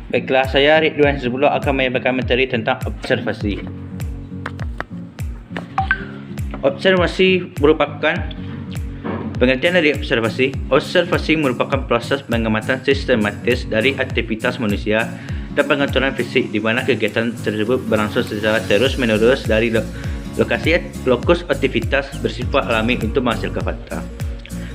Baiklah, saya Ridwan Hizbullah akan menyampaikan materi tentang observasi. Observasi merupakan pengertian dari observasi. Observasi merupakan proses pengamatan sistematis dari aktivitas manusia dan pengaturan fisik di mana kegiatan tersebut berlangsung secara terus-menerus dari lokus aktivitas bersifat alami untuk menghasilkan fakta.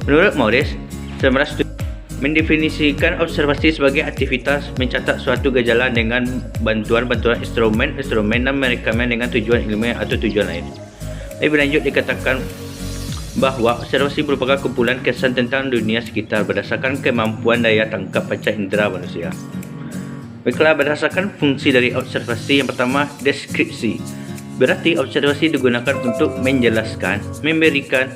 Menurut Morris, 1970 mendefinisikan observasi sebagai aktivitas mencatat suatu gejala dengan bantuan instrumen dan merekaman dengan tujuan ilmiah atau tujuan lain. Lebih lanjut dikatakan bahawa observasi merupakan kumpulan kesan tentang dunia sekitar berdasarkan kemampuan daya tangkap panca indera manusia. Baiklah, berdasarkan fungsi dari observasi, yang pertama, deskripsi. Berarti observasi digunakan untuk menjelaskan, memberikan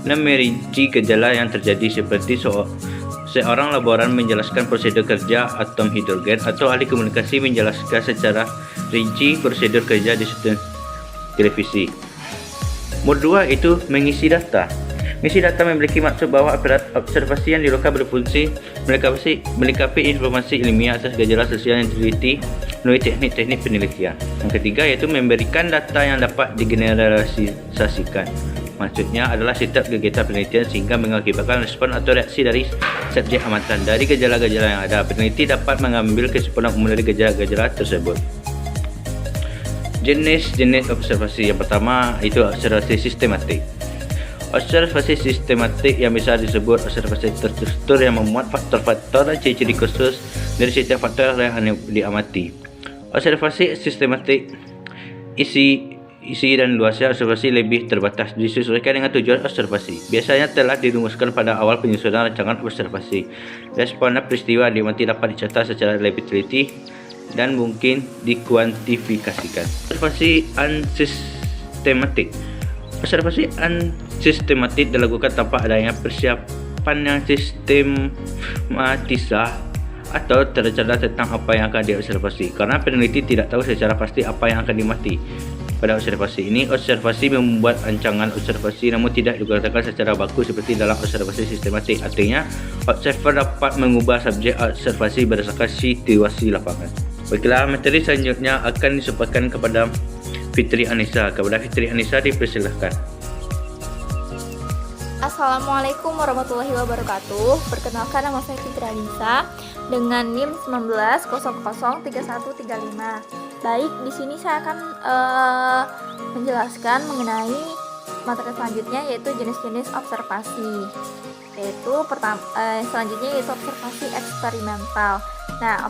dan merinci gejala yang terjadi seperti seorang laboran menjelaskan prosedur kerja atom hidrogen atau ahli komunikasi menjelaskan secara rinci prosedur kerja di sistem televisi. Mod 2 itu mengisi data. Mengisi data memiliki maksud bahawa aparat observasi yang dilakukan berfungsi melengkapi informasi ilmiah atas gejala sosial yang diteliti melalui teknik-teknik penelitian. Yang ketiga yaitu memberikan data yang dapat digeneralisasikan. Maksudnya adalah setiap kegiatan penelitian sehingga mengakibatkan respon atau reaksi dari subjek amatan. Dari gejala-gejala yang ada, peneliti dapat mengambil kesimpulan umum dari gejala-gejala tersebut. Jenis-jenis observasi. Yang pertama itu observasi sistematik. Observasi sistematik yang bisa disebut observasi terstruktur yang memuat faktor-faktor dan ciri-ciri khusus dari setiap faktor yang diamati. Observasi sistematik isi dan luasnya observasi lebih terbatas, disesuaikan dengan tujuan observasi. Biasanya telah dirumuskan pada awal penyusunan rancangan observasi. Respon peristiwa diamati dapat dicatat secara lebih teliti dan mungkin dikuantifikasikan. Observasi unsistematik. Observasi unsistematik dilakukan tanpa adanya persiapan yang sistematis atau tercatat tentang apa yang akan diobservasi, karena peneliti tidak tahu secara pasti apa yang akan dimati. Pada observasi ini, observasi membuat rancangan observasi namun tidak digunakan secara baku seperti dalam observasi sistematik. Artinya, observer dapat mengubah subjek observasi berdasarkan situasi lapangan. Baiklah, materi selanjutnya akan disuppahkan kepada Fitri Anissa. Kepada Fitri Anissa dipersilakan. Assalamualaikum warahmatullahi wabarakatuh. Perkenalkan, nama saya Fitri Anissa dengan NIM 1900313135. Baik, di sini saya akan menjelaskan mengenai materi selanjutnya, yaitu jenis-jenis observasi. Selanjutnya yaitu observasi eksperimental. Nah,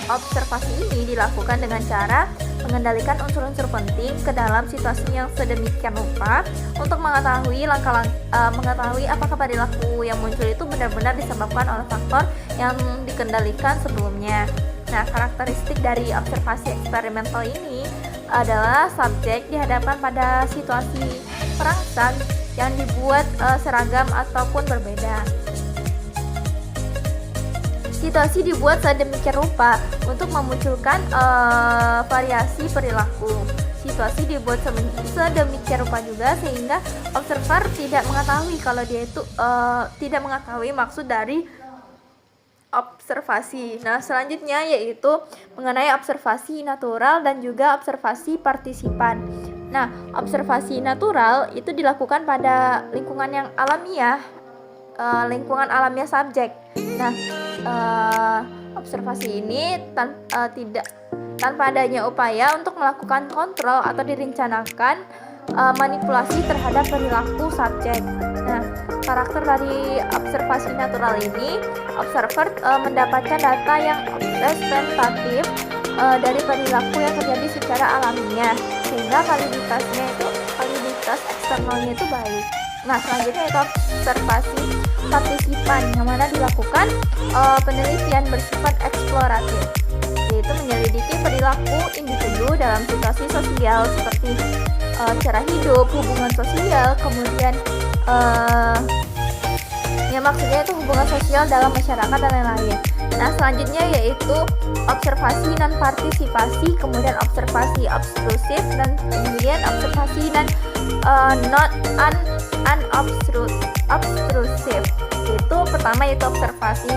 observasi ini dilakukan dengan cara mengendalikan unsur-unsur penting ke dalam situasi yang sedemikian rupa untuk mengetahui apakah perilaku yang muncul itu benar-benar disebabkan oleh faktor yang dikendalikan sebelumnya. Nah, karakteristik dari observasi eksperimental ini adalah subjek dihadapkan pada situasi perangsang yang dibuat seragam ataupun berbeda. Situasi dibuat sedemikian rupa untuk memunculkan variasi perilaku. Situasi dibuat sedemikian rupa juga sehingga observer tidak mengetahui kalau dia itu tidak mengetahui maksud dari observasi. Nah, selanjutnya yaitu mengenai observasi natural dan juga observasi partisipan. Nah, observasi natural itu dilakukan pada lingkungan yang alamiah, lingkungan alamiah subjek. Nah, observasi ini tanpa adanya upaya untuk melakukan kontrol atau direncanakan manipulasi terhadap perilaku subjek. Nah, karakter dari observasi natural ini, observer mendapatkan data yang representatif dari perilaku yang terjadi secara alamiah, sehingga validitas eksternalnya itu baik. Nah, selanjutnya itu observasi partisipan, yang mana dilakukan penelitian bersifat eksploratif, yaitu menyelidiki perilaku individu dalam situasi sosial seperti cara hidup, hubungan sosial, kemudian maksudnya itu hubungan sosial dalam masyarakat dan lain-lain. Nah, selanjutnya yaitu observasi non partisipasi, kemudian observasi obstrusif, dan kemudian observasi non unobtrusive. Itu pertama yaitu observasi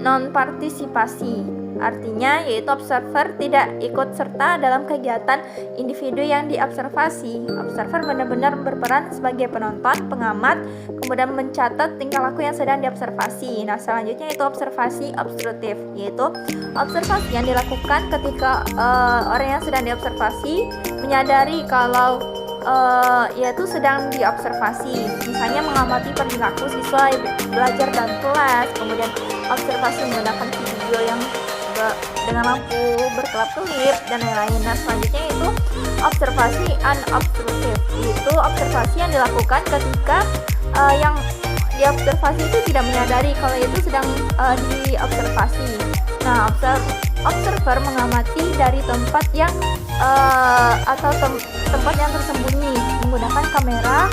non-partisipasi. Artinya yaitu observer tidak ikut serta dalam kegiatan individu yang diobservasi. Observer benar-benar berperan sebagai penonton, pengamat, kemudian mencatat tingkah laku yang sedang diobservasi. Nah, selanjutnya itu observasi obstruktif, yaitu observasi yang dilakukan ketika orang yang sedang diobservasi menyadari kalau yaitu sedang diobservasi. Misalnya mengamati perilaku siswa belajar dalam kelas, kemudian observasi menggunakan video yang dengan lampu berkelap-kelip dan lain-lain. Nah, selanjutnya itu observasi unobtrusive, itu observasi yang dilakukan ketika yang diobservasi itu tidak menyadari kalau itu sedang diobservasi. Nah, observer mengamati dari tempat yang tempat yang tersembunyi menggunakan kamera,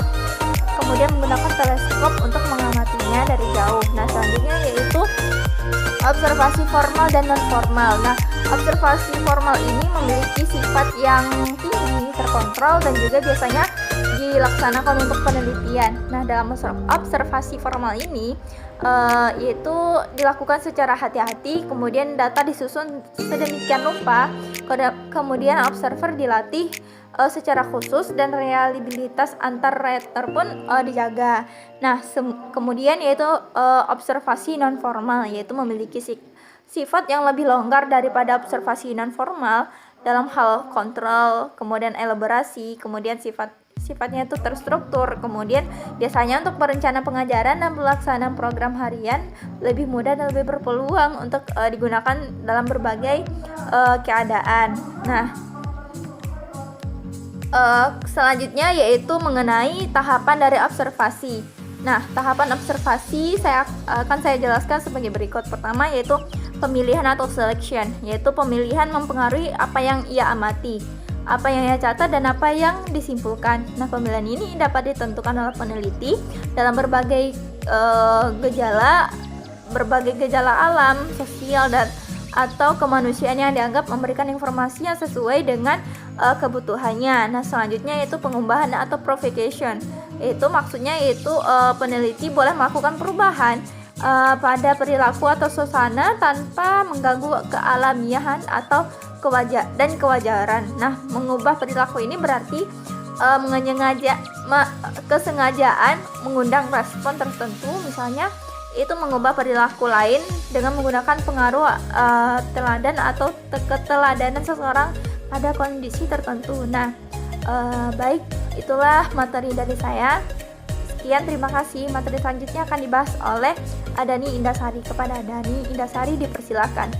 kemudian menggunakan teleskop untuk mengamatinya dari jauh. Nah, selanjutnya yaitu observasi formal dan non formal. Nah, observasi formal ini memiliki sifat yang tinggi, terkontrol, dan juga biasanya dilaksanakan untuk penelitian. Nah, dalam observasi formal ini yaitu dilakukan secara hati-hati, kemudian data disusun sedemikian rupa, kemudian observer dilatih secara khusus dan reliabilitas antar rater pun dijaga. Nah, kemudian yaitu observasi non formal, yaitu memiliki sifat yang lebih longgar daripada observasi non formal dalam hal kontrol, kemudian elaborasi, kemudian sifatnya itu terstruktur, kemudian biasanya untuk perencanaan pengajaran dan pelaksanaan program harian lebih mudah dan lebih berpeluang untuk digunakan dalam berbagai keadaan. Nah, selanjutnya yaitu mengenai tahapan dari observasi. Nah, tahapan observasi akan saya jelaskan sebagai berikut. Pertama yaitu pemilihan atau selection, yaitu pemilihan mempengaruhi apa yang ia amati, apa yang ia catat, dan apa yang disimpulkan. Nah, pemilihan ini dapat ditentukan oleh peneliti dalam berbagai gejala alam, sosial, dan atau kemanusiaan yang dianggap memberikan informasi yang sesuai dengan kebutuhannya. Nah, selanjutnya yaitu pengubahan atau provocation. Itu maksudnya yaitu peneliti boleh melakukan perubahan pada perilaku atau suasana tanpa mengganggu kealamiahan atau kewajaran. Nah, mengubah perilaku ini berarti kesengajaan mengundang respon tertentu, misalnya itu mengubah perilaku lain dengan menggunakan pengaruh teladan atau keteladanan seseorang pada kondisi tertentu. Nah, baik, itulah materi dari saya. Sekian, terima kasih. Materi selanjutnya akan dibahas oleh Adani Indasari. Kepada Adani Indasari dipersilakan.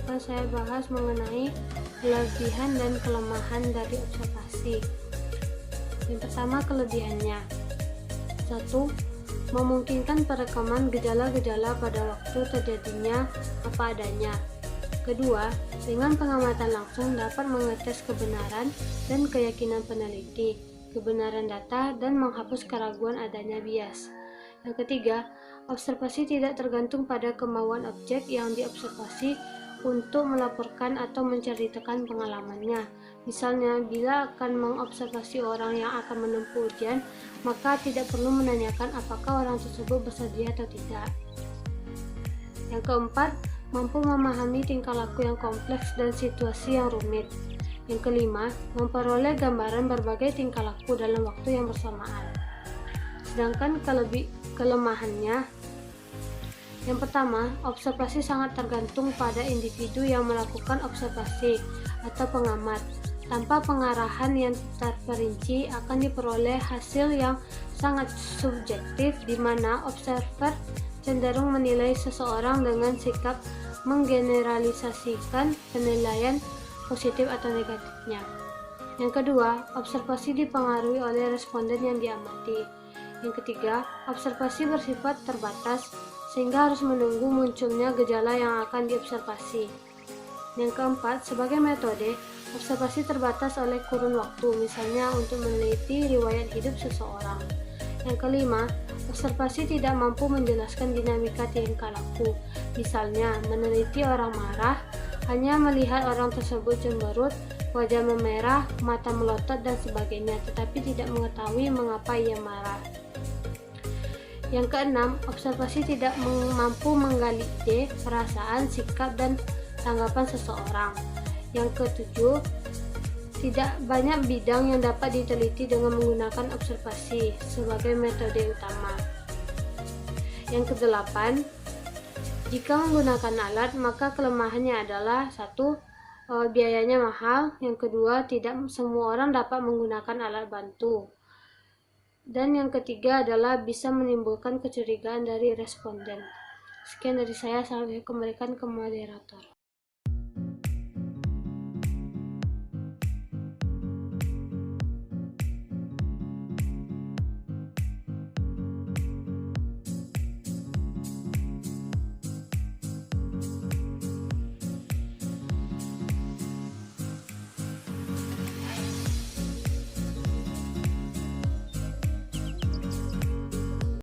Akan saya bahas mengenai kelebihan dan kelemahan dari observasi. Yang pertama, kelebihannya. 1. Memungkinkan perekaman gejala-gejala pada waktu terjadinya apa adanya. Kedua, dengan pengamatan langsung dapat mengetes kebenaran dan keyakinan peneliti, kebenaran data, dan menghapus keraguan adanya bias. Yang ketiga, observasi tidak tergantung pada kemauan objek yang diobservasi untuk melaporkan atau menceritakan pengalamannya. Misalnya, bila akan mengobservasi orang yang akan menempuh ujian, maka tidak perlu menanyakan apakah orang tersebut bersedia atau tidak. Yang keempat, mampu memahami tingkah laku yang kompleks dan situasi yang rumit. Yang kelima, memperoleh gambaran berbagai tingkah laku dalam waktu yang bersamaan. Sedangkan kelemahannya, yang pertama, observasi sangat tergantung pada individu yang melakukan observasi atau pengamat. Tanpa pengarahan yang terperinci akan diperoleh hasil yang sangat subjektif, di mana observer cenderung menilai seseorang dengan sikap menggeneralisasikan penilaian positif atau negatifnya. Yang kedua, observasi dipengaruhi oleh responden yang diamati. Yang ketiga, observasi bersifat terbatas sehingga harus menunggu munculnya gejala yang akan diobservasi. Yang keempat, sebagai metode, observasi terbatas oleh kurun waktu, misalnya untuk meneliti riwayat hidup seseorang. Yang kelima, observasi tidak mampu menjelaskan dinamika tingkah laku, misalnya meneliti orang marah, hanya melihat orang tersebut cemberut wajah memerah, mata melotot, dan sebagainya, tetapi tidak mengetahui mengapa ia marah. Yang keenam, observasi tidak mampu menggali ide, perasaan, sikap, dan tanggapan seseorang. Yang ketujuh, tidak banyak bidang yang dapat diteliti dengan menggunakan observasi sebagai metode utama. Yang kedelapan, jika menggunakan alat, maka kelemahannya adalah 1. Biayanya mahal. Yang kedua, tidak semua orang dapat menggunakan alat bantu. Dan yang ketiga adalah bisa menimbulkan kecurigaan dari responden. Sekian dari saya, saya kembalikan ke moderator.